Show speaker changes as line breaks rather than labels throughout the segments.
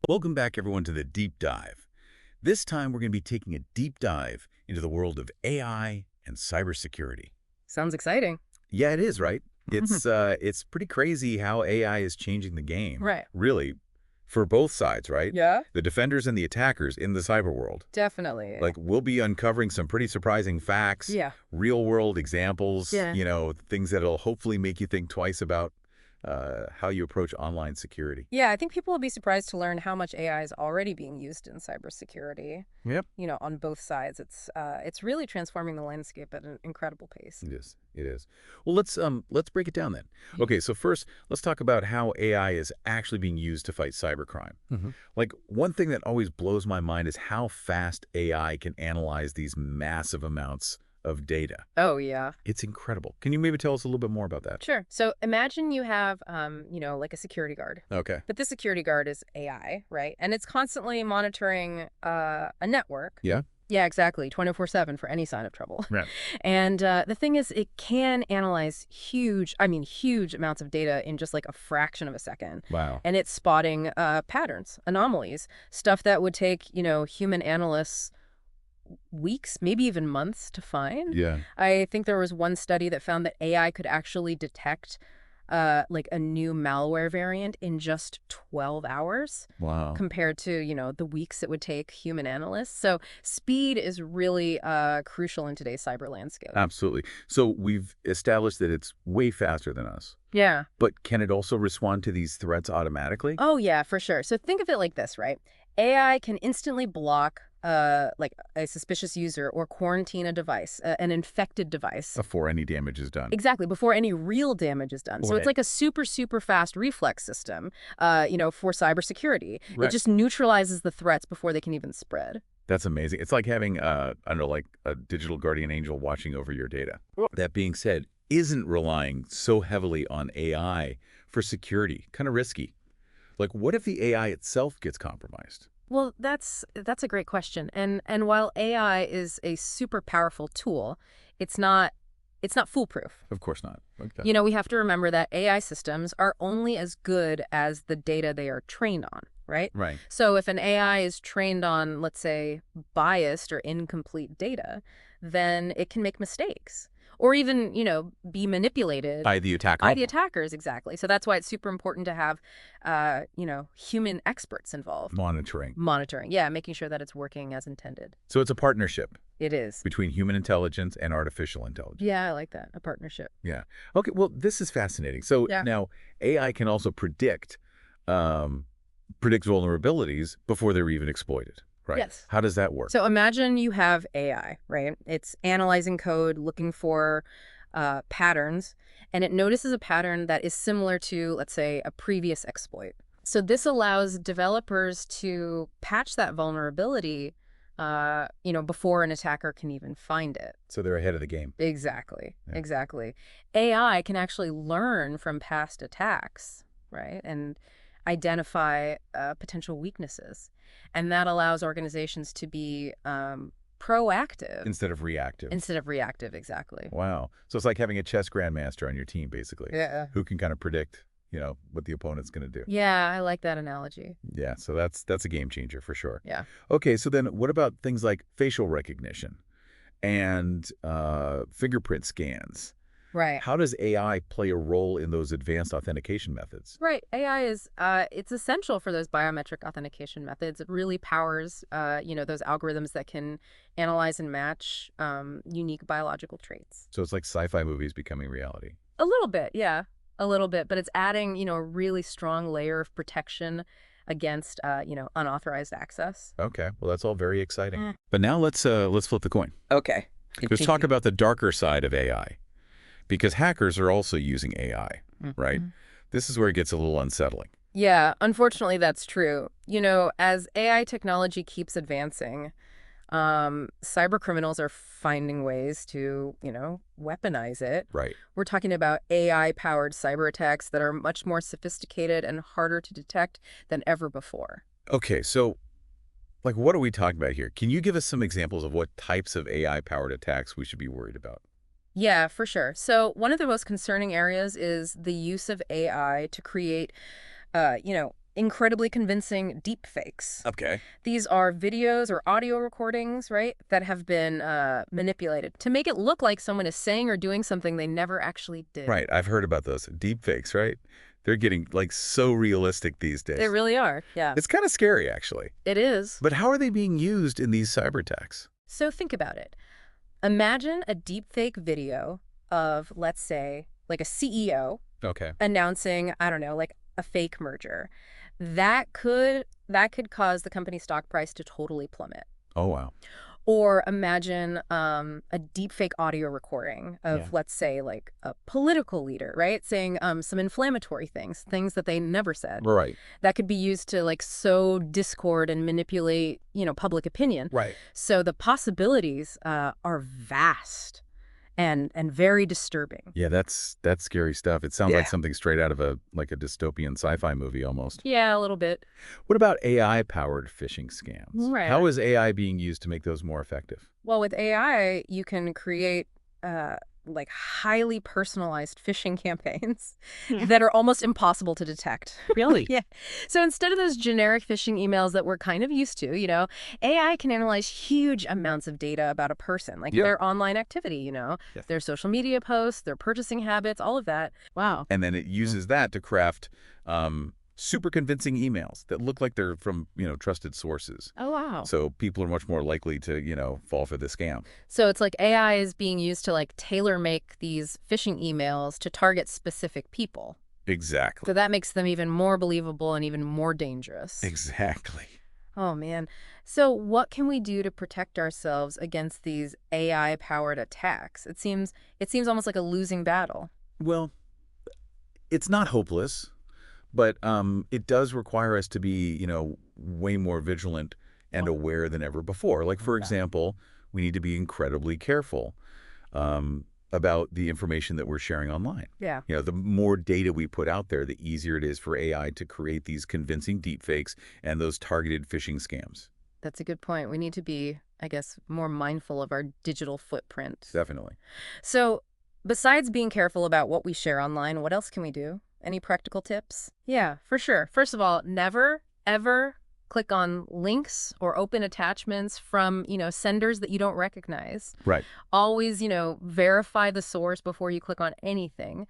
Welcome back, everyone, to the Deep Dive. This time, we're going to be taking a deep dive into the world of AI and cybersecurity.
Sounds exciting.
Yeah, it is, right? It's pretty crazy how AI is changing the game.
Right.
Really, for both sides, right?
Yeah.
The defenders and the attackers in the cyber world.
Definitely.
Like, we'll be uncovering some pretty surprising facts,
Yeah.
real-world examples,
Yeah.
things that'll hopefully make you think twice about how you approach online security.
Yeah, I think people will be surprised to learn how much AI is already being used in cybersecurity.
Yep.
On both sides. It's really transforming the landscape at an incredible pace.
It is. It is. Well, let's break it down then. Okay, so first, let's talk about how AI is actually being used to fight cybercrime. Like, one thing that always blows my mind is how fast AI can analyze these massive amounts of data.
Oh, yeah.
It's incredible. Can you maybe tell us a little bit more about that?
Sure. So imagine you have, like a security guard.
Okay.
But this security guard is AI, right? And it's constantly monitoring a network.
Yeah.
Yeah, exactly. 24/7 for any sign of trouble.
Right.
And the thing is, it can analyze huge amounts of data in just like a fraction of a second.
Wow.
And it's spotting patterns, anomalies, stuff that would take, human analysts weeks, maybe even months to find.
Yeah.
I think there was one study that found that AI could actually detect like a new malware variant in just 12 hours
Wow.
compared to, the weeks it would take human analysts. So speed is really crucial in today's cyber landscape.
Absolutely. So we've established that it's way faster than us.
Yeah.
But can it also respond to these threats automatically?
Oh, yeah, for sure. So think of it like this, right? AI can instantly block like a suspicious user or quarantine a device, an infected device.
Before any damage is done.
Exactly, before any real damage is done. So it's
Right.
like a super, super fast reflex system, for cybersecurity.
Right.
It just neutralizes the threats before they can even spread.
That's amazing. It's like having, I don't know, like a digital guardian angel watching over your data. That being said, isn't relying so heavily on AI for security kind of risky? Like, what if the AI itself gets compromised?
Well, that's a great question. And while AI is a super powerful tool, it's not foolproof.
Of course not. Okay.
We have to remember that AI systems are only as good as the data they are trained on, right?
Right.
So if an AI is trained on, let's say, biased or incomplete data, then it can make mistakes or even, be manipulated
By the attacker.
by the attackers, exactly. So that's why it's super important to have, human experts involved.
Monitoring.
Yeah, making sure that it's working as intended.
So it's a partnership
It is.
between human intelligence and artificial intelligence.
Yeah, I like that. A partnership.
Yeah. Okay, well, this is fascinating. So
Yeah.
now AI can also predict vulnerabilities before they're even exploited, right?
Yes.
How does that work?
So imagine you have AI, right? It's analyzing code, looking for patterns, and it notices a pattern that is similar to, let's say, a previous exploit. So this allows developers to patch that vulnerability, before an attacker can even find it.
So they're ahead of the game.
Exactly.
Yeah.
Exactly. AI can actually learn from past attacks, right? And identify potential weaknesses. And that allows organizations to be proactive
Instead of reactive.
Exactly.
Wow. So it's like having a chess grandmaster on your team, basically.
Yeah.
Who can kind of predict, what the opponent's going to do.
Yeah, I like that analogy.
Yeah, so that's a game changer for sure.
Yeah.
Okay, so then what about things like facial recognition and fingerprint scans?
Right.
How does AI play a role in those advanced authentication methods?
Right. AI is it's essential for those biometric authentication methods. It really powers those algorithms that can analyze and match unique biological traits.
So it's like sci-fi movies becoming reality.
A little bit, yeah. A little bit, but it's adding, a really strong layer of protection against unauthorized access.
Okay, well that's all very exciting. But now let's flip the coin.
Okay.
Let's talk about the darker side of AI. Because hackers are also using AI, right? This is where it gets a little unsettling.
Yeah, unfortunately, that's true. As AI technology keeps advancing, cyber criminals are finding ways to, weaponize it.
Right.
We're talking about AI-powered cyber attacks that are much more sophisticated and harder to detect than ever before.
Okay, so like what are we talking about here? Can you give us some examples of what types of AI-powered attacks we should be worried about?
Yeah, for sure. So one of the most concerning areas is the use of AI to create, incredibly convincing deep fakes.
Okay.
These are videos or audio recordings, right, that have been manipulated to make it look like someone is saying or doing something they never actually did.
Right. I've heard about those deep fakes, right? They're getting like so realistic these
They
days.
really are, yeah.
It's kind of scary, actually.
It is.
But how are they being used in these cyber attacks?
So think about it. Imagine a deepfake video of, let's say, like a CEO
Okay.
announcing, I don't know, like a fake merger. That could cause the company's stock price to totally plummet.
Oh, wow.
Or imagine a deepfake audio recording of,
Yeah.
let's say, like a political leader, right? Saying some inflammatory things that they never said.
Right.
That could be used to like sow discord and manipulate, public opinion.
Right.
So the possibilities are vast and very disturbing.
Yeah, that's scary stuff. It sounds
Yeah.
like something straight out of a dystopian sci-fi movie almost.
Yeah, a little bit.
What about AI-powered phishing scams?
Right.
How is AI being used to make those more effective?
Well, with AI, you can create like highly personalized phishing campaigns that are almost impossible to detect.
Really?
Yeah. So instead of those generic phishing emails that we're kind of used to, AI can analyze huge amounts of data about a person, like
Yeah.
their online activity,
Yes.
their social media posts, their purchasing habits, all of that. Wow.
And then it uses that to craft super convincing emails that look like they're from, trusted sources.
Oh, wow.
So people are much more likely to, fall for the scam.
So it's like AI is being used to like tailor make these phishing emails to target specific people.
Exactly.
So that makes them even more believable and even more dangerous.
Exactly.
Oh, man. So what can we do to protect ourselves against these AI-powered attacks? It seems almost like a losing battle.
Well, it's not hopeless, but it does require us to be, way more vigilant and aware than ever before. Like, for example, we need to be incredibly careful about the information that we're sharing online.
Yeah.
The more data we put out there, the easier it is for AI to create these convincing deepfakes and those targeted phishing scams.
That's a good point. We need to be, I guess, more mindful of our digital footprint.
Definitely.
So besides being careful about what we share online, what else can we do? Any practical tips? Yeah, for sure. First of all, never, ever click on links or open attachments from, senders that you don't recognize.
Right.
Always, verify the source before you click on anything.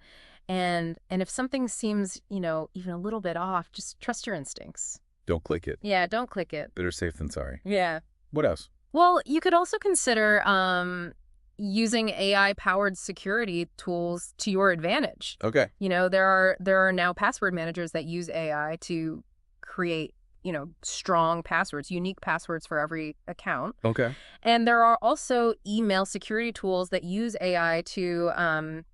And if something seems, even a little bit off, just trust your instincts.
Don't click it.
Yeah, don't click it.
Better safe than sorry.
Yeah.
What else?
Well, you could also consider using AI-powered security tools to your advantage.
Okay.
There are now password managers that use AI to create, strong passwords, unique passwords for every account.
Okay.
And there are also email security tools that use AI to,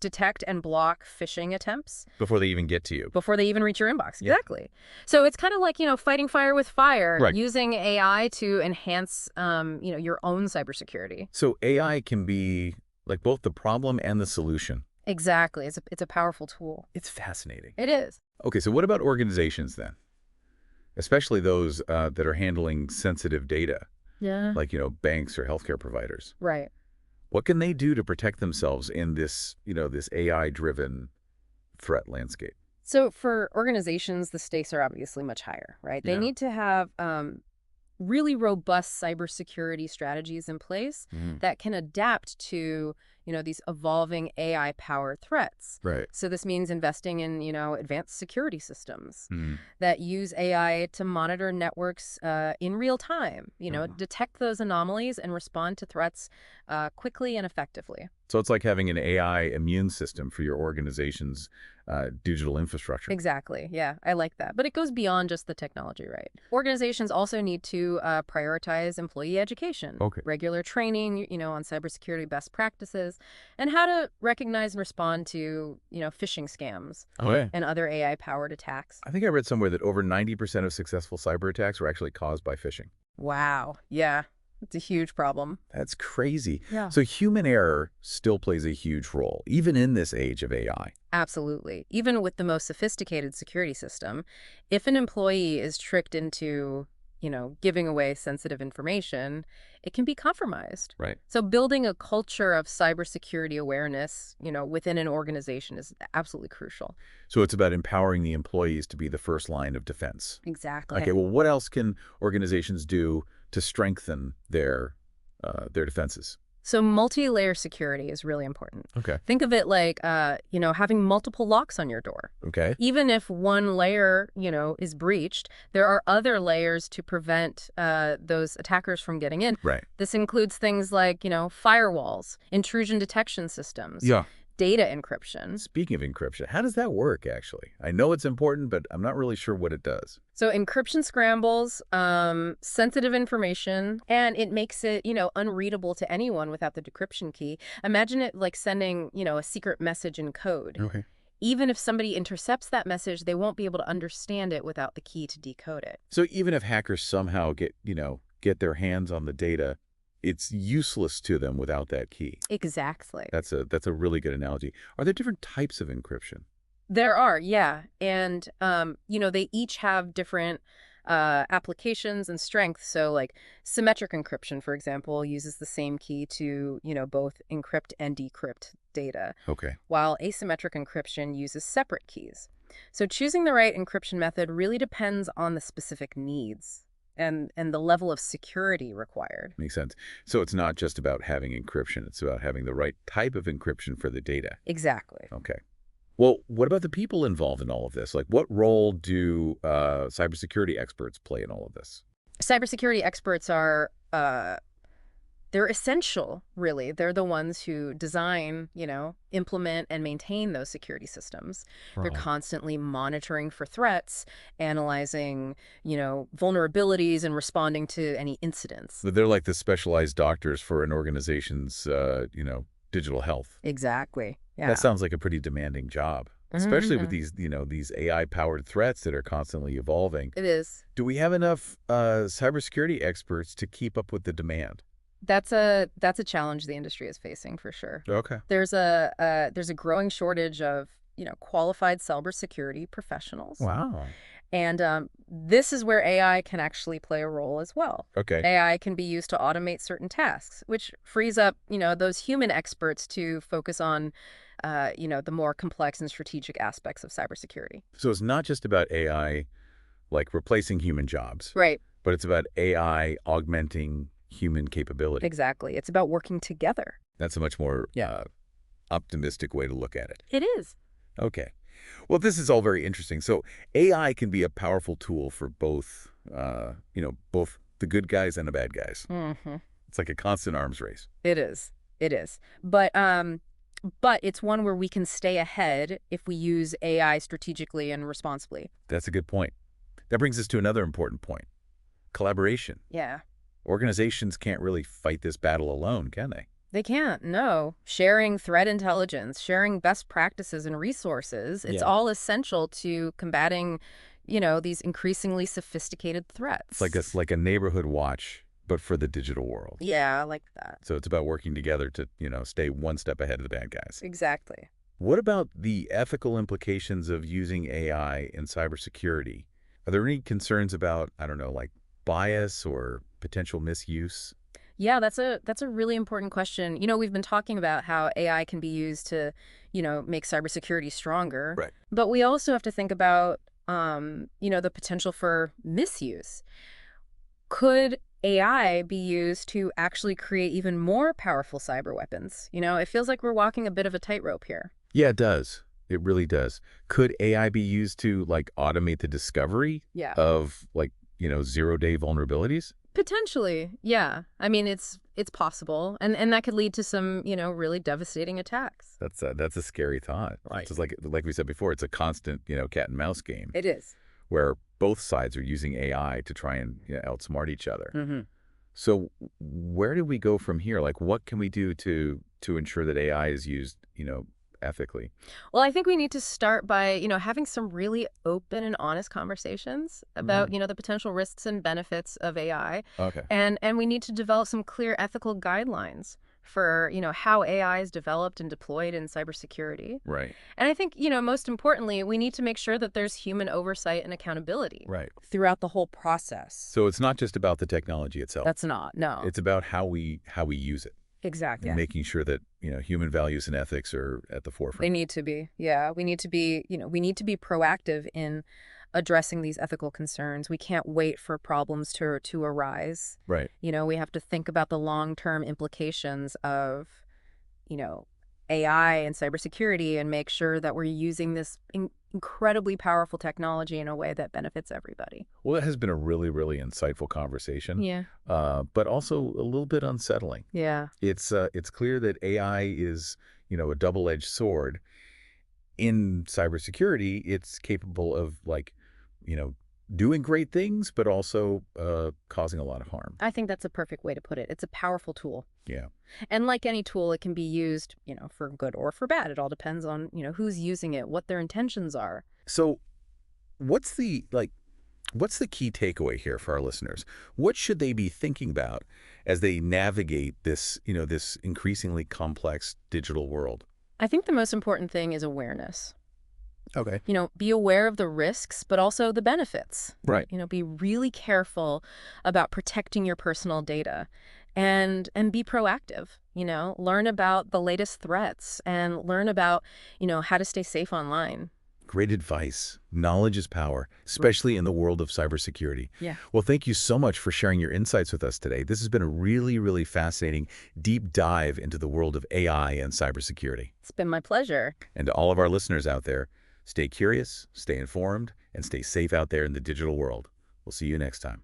detect and block phishing attempts
Before they even get to you.
before they even reach your inbox.
Yeah.
Exactly. So it's kind of like, fighting fire with fire,
Right.
using AI to enhance, your own cybersecurity.
So AI can be like both the problem and the solution.
Exactly. It's a powerful tool.
It's fascinating.
It is.
Okay, so what about organizations then? Especially those that are handling sensitive data,
Yeah.
like, banks or healthcare providers.
Right.
What can they do to protect themselves in this, this AI-driven threat landscape?
So for organizations, the stakes are obviously much higher, right? They
Yeah.
need to have really robust cybersecurity strategies in place
Mhm.
that can adapt to, these evolving AI-powered threats.
Right.
So this means investing in, advanced security systems
Mhm.
that use AI to monitor networks in real time, detect those anomalies and respond to threats quickly and effectively.
So it's like having an AI immune system for your organization's digital infrastructure.
Exactly. Yeah, I like that. But it goes beyond just the technology, right? Organizations also need to prioritize employee education,
Okay.
regular training, on cybersecurity best practices, and how to recognize and respond to, phishing scams
Okay.
and other AI-powered attacks.
I think I read somewhere that over 90% of successful cyber attacks were actually caused by phishing.
Wow. Yeah, it's a huge problem.
That's crazy.
Yeah.
So human error still plays a huge role, even in this age of AI.
Absolutely. Even with the most sophisticated security system, if an employee is tricked into, giving away sensitive information, it can be compromised.
Right.
So building a culture of cybersecurity awareness, within an organization is absolutely crucial.
So it's about empowering the employees to be the first line of defense.
Exactly.
Okay, well, what else can organizations do to strengthen their defenses?
So multi-layer security is really important.
Okay.
Think of it like, having multiple locks on your door.
Okay.
Even if one layer, is breached, there are other layers to prevent those attackers from getting in.
Right.
This includes things like, firewalls, intrusion detection systems,
Yeah.
data encryption.
Speaking of encryption, how does that work, actually? I know it's important, but I'm not really sure what it does.
So encryption scrambles sensitive information, and it makes it, unreadable to anyone without the decryption key. Imagine it like sending, a secret message in code.
Okay.
Even if somebody intercepts that message, they won't be able to understand it without the key to decode it.
So even if hackers somehow get their hands on the data, it's useless to them without that key.
Exactly.
That's a really good analogy. Are there different types of encryption?
There are, yeah. And, they each have different applications and strengths. So like symmetric encryption, for example, uses the same key to, both encrypt and decrypt data,
Okay.
while asymmetric encryption uses separate keys. So choosing the right encryption method really depends on the specific needs and the level of security required.
Makes sense. So it's not just about having encryption. It's about having the right type of encryption for the data.
Exactly.
Okay. Well, what about the people involved in all of this? Like, what role do cybersecurity experts play in all of this?
Cybersecurity experts are they're essential, really. They're the ones who design, implement and maintain those security systems. They're
Right.
constantly monitoring for threats, analyzing, vulnerabilities and responding to any incidents.
So they're like the specialized doctors for an organization's, digital health.
Exactly. Yeah.
That sounds like a pretty demanding job, especially with these AI-powered threats that are constantly evolving.
It is.
Do we have enough cybersecurity experts to keep up with the demand?
That's a challenge the industry is facing for sure.
Okay.
There's a growing shortage of, qualified cybersecurity professionals.
Wow.
And this is where AI can actually play a role as well.
Okay.
AI can be used to automate certain tasks, which frees up, those human experts to focus on, the more complex and strategic aspects of cybersecurity.
So it's not just about AI, like replacing human jobs,
Right.
but it's about AI augmenting human capability.
Exactly. It's about working together.
That's a much more optimistic way to look at it.
It is.
Okay. Well, this is all very interesting. So AI can be a powerful tool for both the good guys and the bad guys.
Mm-hmm.
It's like a constant arms race.
It is. It is. But it's one where we can stay ahead if we use AI strategically and responsibly.
That's a good point. That brings us to another important point. Collaboration.
Yeah.
Organizations can't really fight this battle alone, can they?
They can't, no. Sharing threat intelligence, sharing best practices and resources, it's
Yeah.
all essential to combating, these increasingly sophisticated threats.
It's like a neighborhood watch, but for the digital world.
Yeah, I like that.
So it's about working together to, stay one step ahead of the bad guys.
Exactly.
What about the ethical implications of using AI in cybersecurity? Are there any concerns about, I don't know, like bias or potential misuse?
Yeah, that's a really important question. We've been talking about how AI can be used to, make cybersecurity stronger.
Right.
But we also have to think about, the potential for misuse. Could AI be used to actually create even more powerful cyber weapons? It feels like we're walking a bit of a tightrope here.
Yeah, it does. It really does. Could AI be used to like automate the discovery
Yeah.
of like, zero-day vulnerabilities?
Potentially, yeah. I mean, it's possible, and that could lead to some, really devastating attacks.
That's a scary thought.
Right.
It's like we said before, it's a constant, cat and mouse game
It is.
where both sides are using AI to try and outsmart each other.
Mm-hmm.
So where do we go from here? Like, what can we do to ensure that AI is used, ethically?
Well, I think we need to start by, having some really open and honest conversations about, the potential risks and benefits of AI.
Okay.
And we need to develop some clear ethical guidelines for, how AI is developed and deployed in cybersecurity.
Right.
And I think, most importantly, we need to make sure that there's human oversight and accountability
Right.
throughout the whole process.
So it's not just about the technology itself.
That's not, no.
It's about how we use it
Exactly.
and making sure that, human values and ethics are at the
They
forefront.
need to be. Yeah, we need to be, we need to be proactive in addressing these ethical concerns. We can't wait for problems to arise.
Right.
We have to think about the long-term implications of, you know, AI and cybersecurity and make sure that we're using this incredibly powerful technology in a way that benefits everybody.
Well, it has been a really, really insightful conversation,
Yeah.
but also a little bit unsettling.
Yeah.
It's clear that AI is, a double-edged sword. In cybersecurity, it's capable of you know, doing great things, but also causing a lot of harm.
I think that's a perfect way to put it. It's a powerful tool.
Yeah.
And like any tool, it can be used, for good or for bad. It all depends on, who's using it, what their intentions are.
So what's what's the key takeaway here for our listeners? What should they be thinking about as they navigate this, this increasingly complex digital world?
I think the most important thing is awareness.
Okay.
Be aware of the risks, but also the benefits.
Right.
Be really careful about protecting your personal data and be proactive, learn about the latest threats and learn about, how to stay safe online.
Great advice. Knowledge is power, especially in the world of cybersecurity.
Yeah.
Well, thank you so much for sharing your insights with us today. This has been a really, really fascinating deep dive into the world of AI and cybersecurity.
It's been my pleasure.
And to all of our listeners out there, stay curious, stay informed, and stay safe out there in the digital world. We'll see you next time.